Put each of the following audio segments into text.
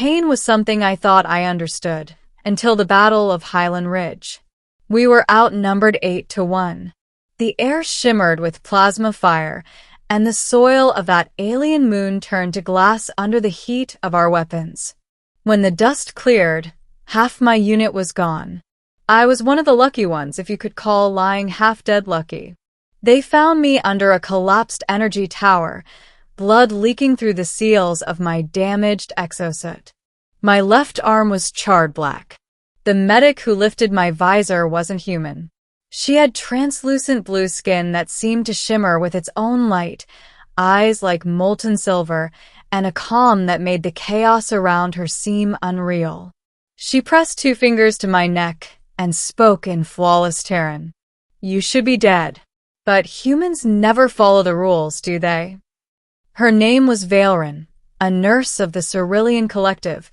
pain was something I thought I understood, until the Battle of Highland Ridge. We were outnumbered 8-1. The air shimmered with plasma fire, and the soil of that alien moon turned to glass under the heat of our weapons. When the dust cleared, half my unit was gone. I was one of the lucky ones, if you could call lying half-dead lucky. They found me under a collapsed energy tower, blood leaking through the seals of my damaged exosuit. My left arm was charred black. The medic who lifted my visor wasn't human. She had translucent blue skin that seemed to shimmer with its own light, eyes like molten silver, and a calm that made the chaos around her seem unreal. She pressed 2 fingers to my neck and spoke in flawless Terran. "You should be dead. But humans never follow the rules, do they?" Her name was Valerin, a nurse of the Cerulean Collective,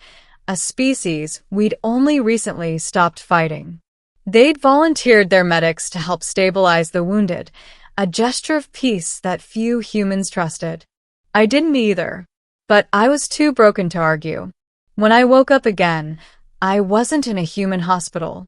a species we'd only recently stopped fighting. They'd volunteered their medics to help stabilize the wounded, a gesture of peace that few humans trusted. I didn't either, but I was too broken to argue. When I woke up again, I wasn't in a human hospital.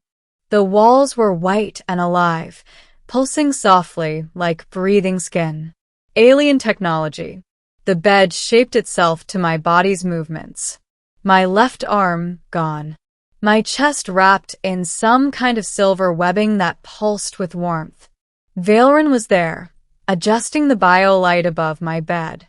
The walls were white and alive, pulsing softly like breathing skin. Alien technology. The bed shaped itself to my body's movements. My left arm gone. My chest wrapped in some kind of silver webbing that pulsed with warmth. Valerin was there, adjusting the biolight above my bed.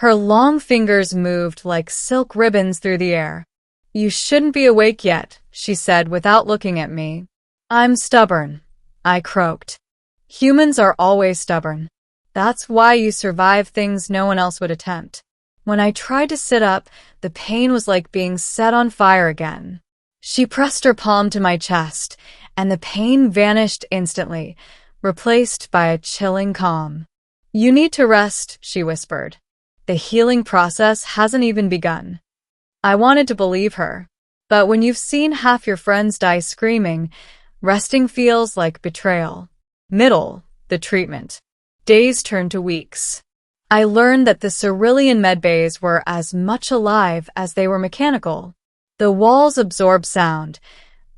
Her long fingers moved like silk ribbons through the air. "You shouldn't be awake yet," she said without looking at me. "I'm stubborn," I croaked. Humans are always stubborn. That's why you survive things no one else would attempt. When I tried to sit up, the pain was like being set on fire again. She pressed her palm to my chest, and the pain vanished instantly, replaced by a chilling calm. "You need to rest," she whispered. "The healing process hasn't even begun." I wanted to believe her, but when you've seen half your friends die screaming, resting feels like betrayal. The treatment. Days turned to weeks. I learned that the Cerulean medbays were as much alive as they were mechanical. The walls absorbed sound,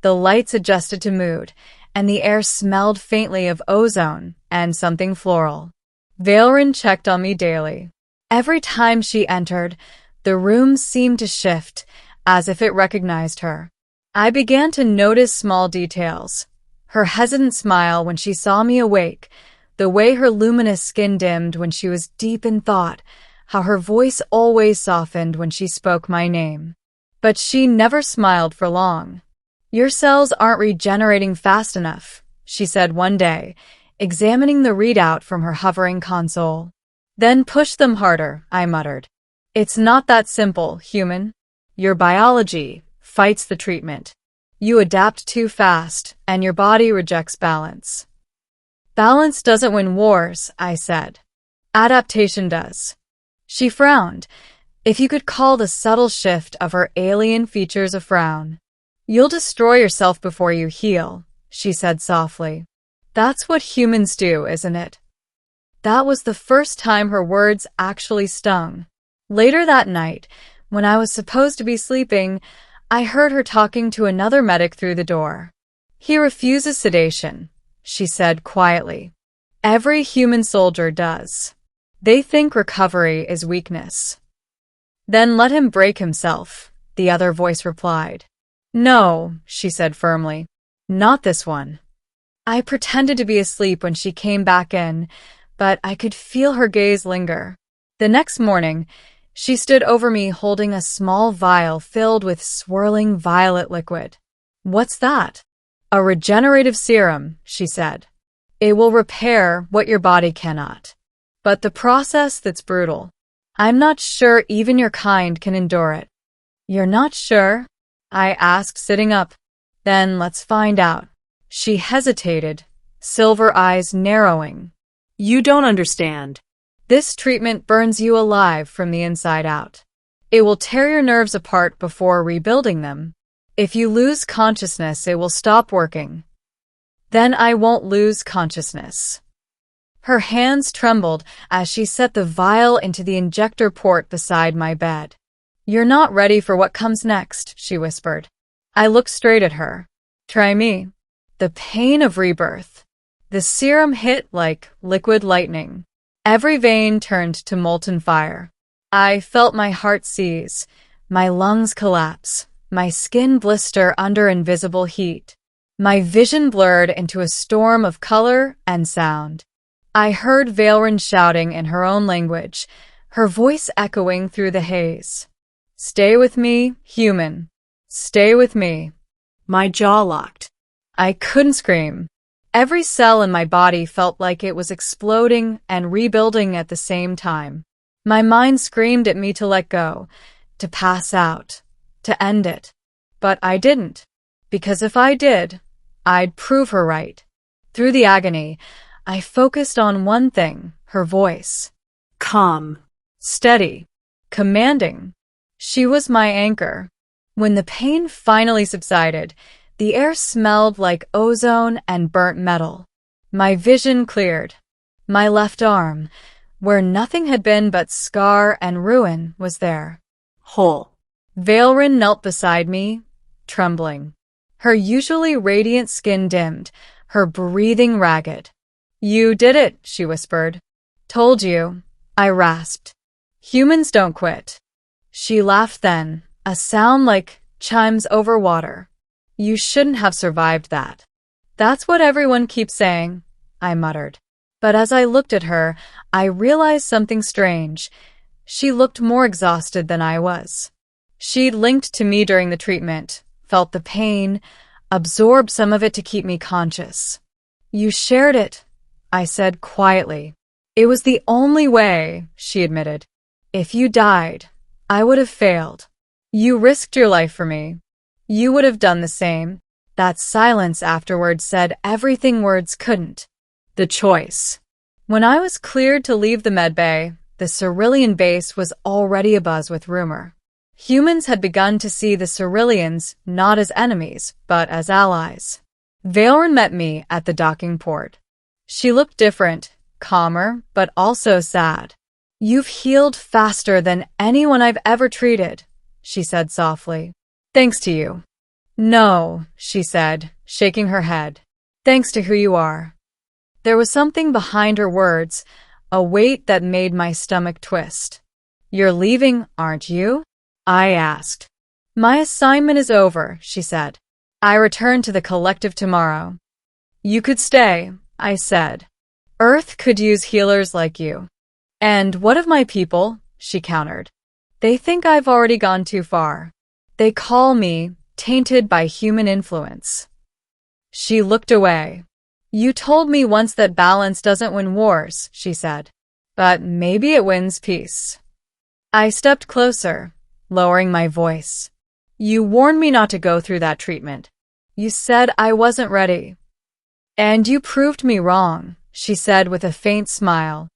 the lights adjusted to mood, and the air smelled faintly of ozone and something floral. Valerin checked on me daily. Every time she entered, the room seemed to shift, as if it recognized her. I began to notice small details. Her hesitant smile when she saw me awake, the way her luminous skin dimmed when she was deep in thought, how her voice always softened when she spoke my name. But she never smiled for long. "Your cells aren't regenerating fast enough," she said one day, examining the readout from her hovering console. "Then push them harder," I muttered. "It's not that simple, human. Your biology fights the treatment. You adapt too fast, and your body rejects balance." "Balance doesn't win wars," I said. "Adaptation does." She frowned, if you could call the subtle shift of her alien features a frown. "You'll destroy yourself before you heal," she said softly. "That's what humans do, isn't it?" That was the first time her words actually stung. Later that night, when I was supposed to be sleeping, I heard her talking to another medic through the door. "He refuses sedation," she said quietly. "Every human soldier does. They think recovery is weakness." "Then let him break himself," the other voice replied. "No," she said firmly. "Not this one." I pretended to be asleep when she came back in, but I could feel her gaze linger. The next morning, she stood over me holding a small vial filled with swirling violet liquid. "What's that?" "A regenerative serum," she said. "It will repair what your body cannot. But the process that's brutal. I'm not sure even your kind can endure it." "You're not sure?" I asked, sitting up. "Then let's find out." She hesitated, silver eyes narrowing. "You don't understand. This treatment burns you alive from the inside out. It will tear your nerves apart before rebuilding them. If you lose consciousness, it will stop working. Then I won't lose consciousness." Her hands trembled as she set the vial into the injector port beside my bed. You're not ready for what comes next, she whispered. I looked straight at her. Try me. The pain of rebirth. The serum hit like liquid lightning. Every vein turned to molten fire. I felt my heart seize, my lungs collapse, my skin blister under invisible heat. My vision blurred into a storm of color and sound. I heard Valerin shouting in her own language, her voice echoing through the haze. Stay with me, human. Stay with me. My jaw locked. I couldn't scream. Every cell in my body felt like it was exploding and rebuilding at the same time. My mind screamed at me to let go, to pass out, to end it. But I didn't. Because if I did, I'd prove her right. Through the agony, I focused on one thing, her voice. Calm. Steady. Commanding. She was my anchor. When the pain finally subsided, the air smelled like ozone and burnt metal. My vision cleared. My left arm, where nothing had been but scar and ruin, was there. Whole. Valerin knelt beside me, trembling. Her usually radiant skin dimmed, her breathing ragged. You did it, she whispered. Told you, I rasped. Humans don't quit. She laughed then, a sound like chimes over water. You shouldn't have survived that. That's what everyone keeps saying, I muttered. But as I looked at her, I realized something strange. She looked more exhausted than I was. She'd linked to me during the treatment, felt the pain, absorbed some of it to keep me conscious. You shared it, I said quietly. It was the only way, she admitted. If you died, I would have failed. You risked your life for me. You would have done the same. That silence afterward said everything words couldn't. The choice. When I was cleared to leave the medbay, the Cerulean base was already abuzz with rumor. Humans had begun to see the Ceruleans not as enemies, but as allies. Valerin met me at the docking port. She looked different, calmer, but also sad. You've healed faster than anyone I've ever treated, she said softly. Thanks to you. No, she said, shaking her head. Thanks to who you are. There was something behind her words, a weight that made my stomach twist. You're leaving, aren't you? I asked. My assignment is over, she said. I return to the collective tomorrow. You could stay, I said. Earth could use healers like you. And what of my people? She countered. They think I've already gone too far. They call me tainted by human influence. She looked away. You told me once that balance doesn't win wars, she said. But maybe it wins peace. I stepped closer, lowering my voice. You warned me not to go through that treatment. You said I wasn't ready. And you proved me wrong, she said with a faint smile.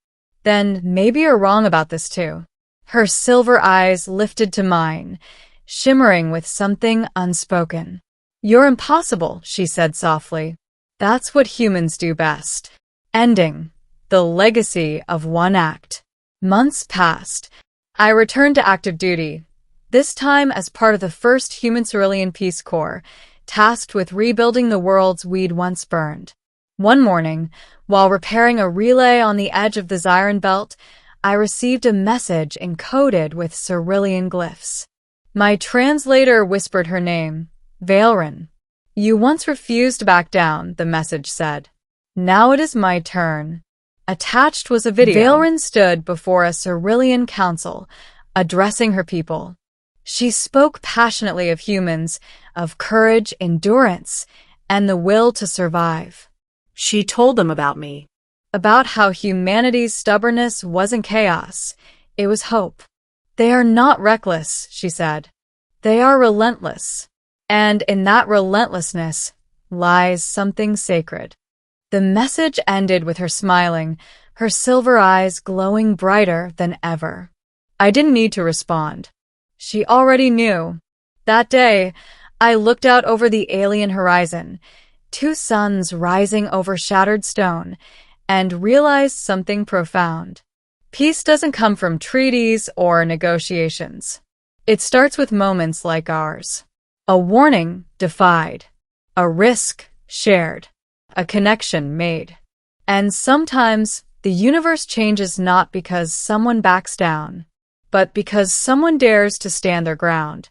Then maybe you're wrong about this too. Her silver eyes lifted to mine, shimmering with something unspoken. You're impossible, she said softly. That's what humans do best. Ending. The legacy of one act. Months passed. I returned to active duty, this time as part of the 1st Human Cerulean Peace Corps, tasked with rebuilding the worlds we'd once burned. One morning, while repairing a relay on the edge of the Zyron Belt, I received a message encoded with Cerulean glyphs. My translator whispered her name, Valerin. You once refused to back down, the message said. Now it is my turn. Attached was a video. Valerin stood before a Cerulean council, addressing her people. She spoke passionately of humans, of courage, endurance, and the will to survive. She told them about me. About how humanity's stubbornness wasn't chaos, it was hope. They are not reckless, she said. They are relentless. And in that relentlessness lies something sacred. The message ended with her smiling, her silver eyes glowing brighter than ever. I didn't need to respond. She already knew. That day, I looked out over the alien horizon, 2 suns rising over shattered stone, and realized something profound. Peace doesn't come from treaties or negotiations. It starts with moments like ours. A warning defied, a risk shared, a connection made. And sometimes the universe changes not because someone backs down, but because someone dares to stand their ground.